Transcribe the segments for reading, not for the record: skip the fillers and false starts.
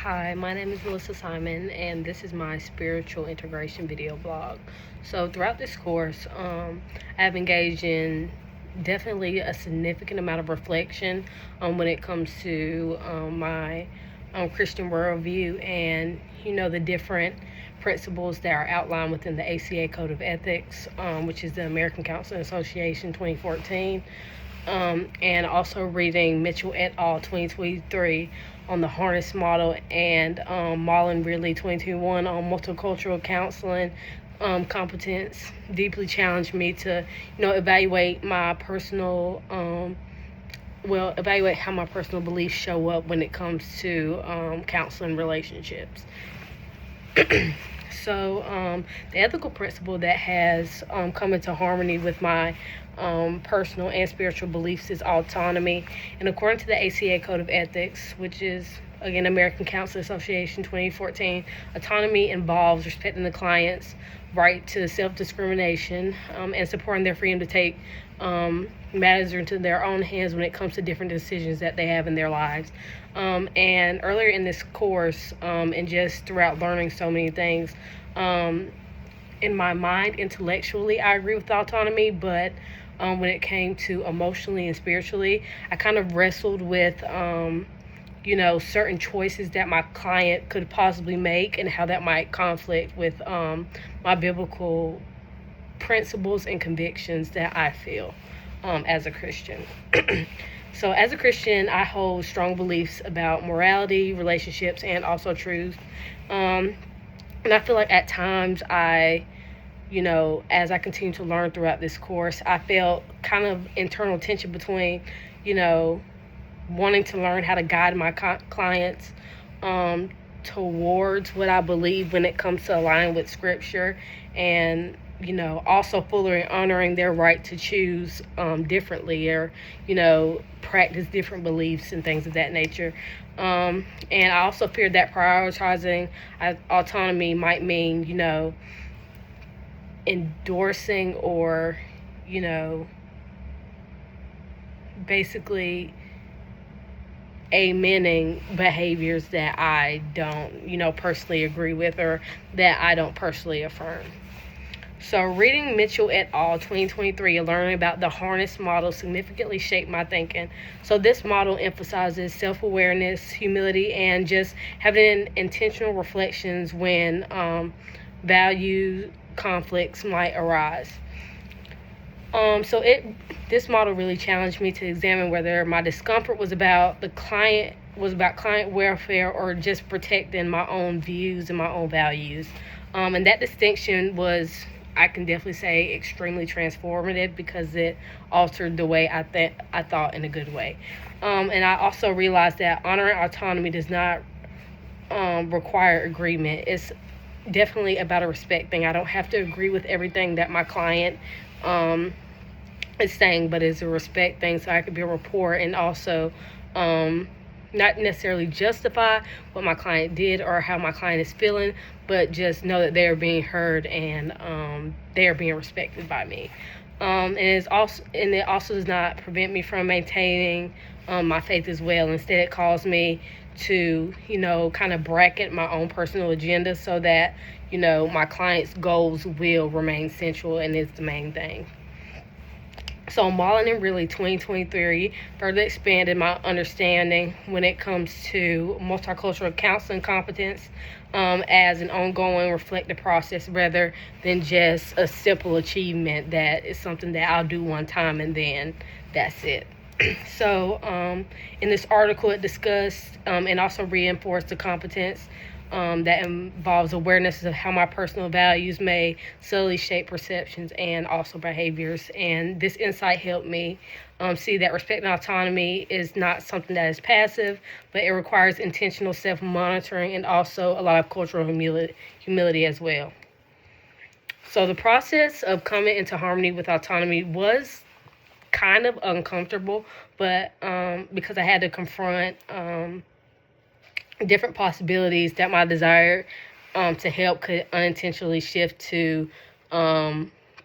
Hi, my name is Melissa Simon, and this is my spiritual integration video blog. So, throughout this course, I've engaged in definitely a significant amount of reflection when it comes to my Christian worldview and, the different principles that are outlined within the ACA Code of Ethics, which is the American Counseling Association 2014. And also reading Mitchell et al. 2023 on the Harness model and Marlon Ridley 2021 on multicultural counseling competence deeply challenged me to, evaluate my personal, evaluate how my personal beliefs show up when it comes to counseling relationships. So the ethical principle that has come into harmony with my personal and spiritual beliefs is autonomy. And according to the ACA Code of Ethics, which is, again, American Counseling Association 2014, autonomy involves respecting the client's right to self-discrimination and supporting their freedom to take matters into their own hands when it comes to different decisions that they have in their lives. And earlier in this course, and just throughout learning so many things, in my mind, intellectually, I agree with autonomy, but when it came to emotionally and spiritually, I kind of wrestled with, certain choices that my client could possibly make and how that might conflict with my biblical principles and convictions that I feel as a Christian. So as a Christian, I hold strong beliefs about morality, relationships, and also truth. And I feel like at times as I continue to learn throughout this course, I felt kind of internal tension between, wanting to learn how to guide my clients towards what I believe when it comes to aligning with Scripture and, also fully honoring their right to choose differently or, practice different beliefs and things of that nature. And I also feared that prioritizing autonomy might mean, endorsing or, basically amening behaviors that I don't, personally agree with or that I don't personally affirm. So reading Mitchell et al. 2023 and learning about the Harness model significantly shaped my thinking. So this model emphasizes self-awareness, humility, and just having intentional reflections when value conflicts might arise. This model really challenged me to examine whether my discomfort was about client welfare or just protecting my own views and my own values. And that distinction was, I can definitely say, extremely transformative because it altered the way I thought in a good way. And I also realized that honoring autonomy does not require agreement. It's definitely about a respect thing. I don't have to agree with everything that my client is saying, but it's a respect thing so I could be a rapport and also not necessarily justify what my client did or how my client is feeling, but just know that they're being heard and they're being respected by me. And it also does not prevent me from maintaining my faith as well. Instead, it calls me to, kind of bracket my own personal agenda so that, my client's goals will remain central and is the main thing. So Marlon and Ridley 2023 further expanded my understanding when it comes to multicultural counseling competence as an ongoing reflective process rather than just a simple achievement that is something that I'll do one time and then that's it. So in this article, it discussed and also reinforced the competence that involves awareness of how my personal values may subtly shape perceptions and also behaviors. And this insight helped me see that respect and autonomy is not something that is passive, but it requires intentional self-monitoring and also a lot of cultural humility as well. So the process of coming into harmony with autonomy was kind of uncomfortable, but because I had to confront different possibilities that my desire to help could unintentionally shift to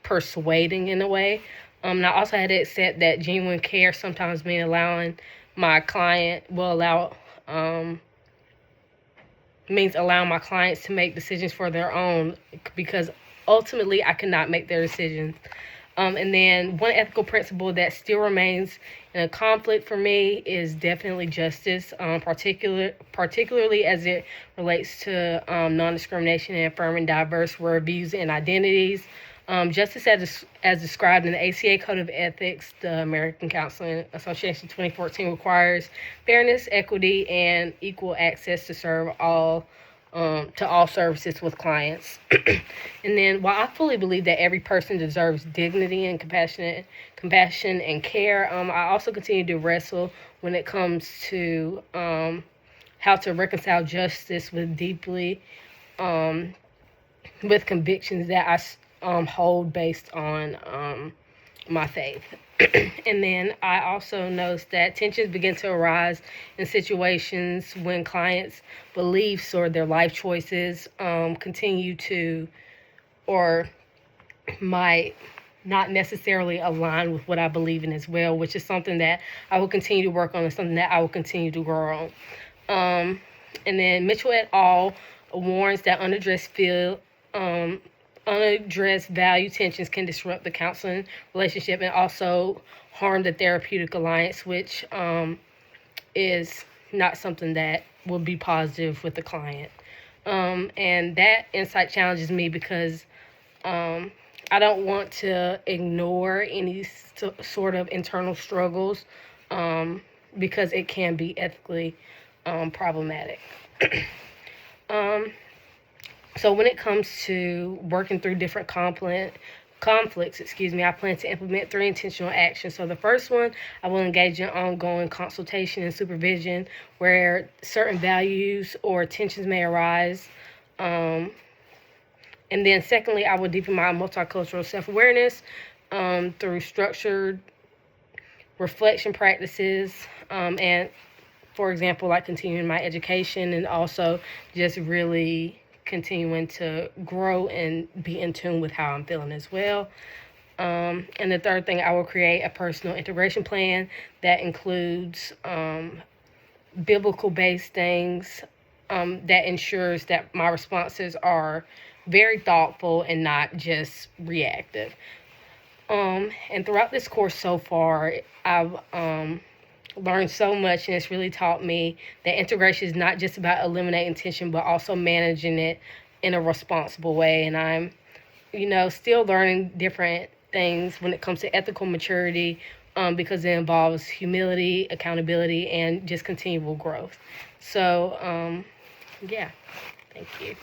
persuading in a way. And I also had to accept that genuine care sometimes means allowing my client will allow means allowing my clients to make decisions for their own, because ultimately I cannot make their decisions. And then one ethical principle that still remains in a conflict for me is definitely justice, particularly as it relates to non-discrimination and affirming diverse worldviews and identities. Justice as described in the ACA Code of Ethics, the American Counseling Association 2014 requires fairness, equity, and equal access to all services with clients. And then, while I fully believe that every person deserves dignity and compassion and care, I also continue to wrestle when it comes to how to reconcile justice with with convictions that I hold based on my faith. And then I also noticed that tensions begin to arise in situations when clients' beliefs or their life choices continue to, or might not necessarily align with what I believe in as well, which is something that I will continue to work on and something that I will continue to grow on. And then Mitchell et al. Warns that unaddressed value tensions can disrupt the counseling relationship and also harm the therapeutic alliance, which is not something that will be positive with the client. And that insight challenges me because I don't want to ignore any sort of internal struggles because it can be ethically problematic. So when it comes to working through different conflicts, I plan to implement 3 intentional actions. So the first one, I will engage in ongoing consultation and supervision where certain values or tensions may arise. And then secondly, I will deepen my multicultural self-awareness through structured reflection practices and, for example, like continuing my education and also just really continuing to grow and be in tune with how I'm feeling as well. And the third thing, I will create a personal integration plan that includes biblical-based things that ensures that my responses are very thoughtful and not just reactive. And throughout this course so far, I've learned so much, and it's really taught me that integration is not just about eliminating tension, but also managing it in a responsible way. And I'm, still learning different things when it comes to ethical maturity because it involves humility, accountability, and just continual growth. So, yeah, thank you.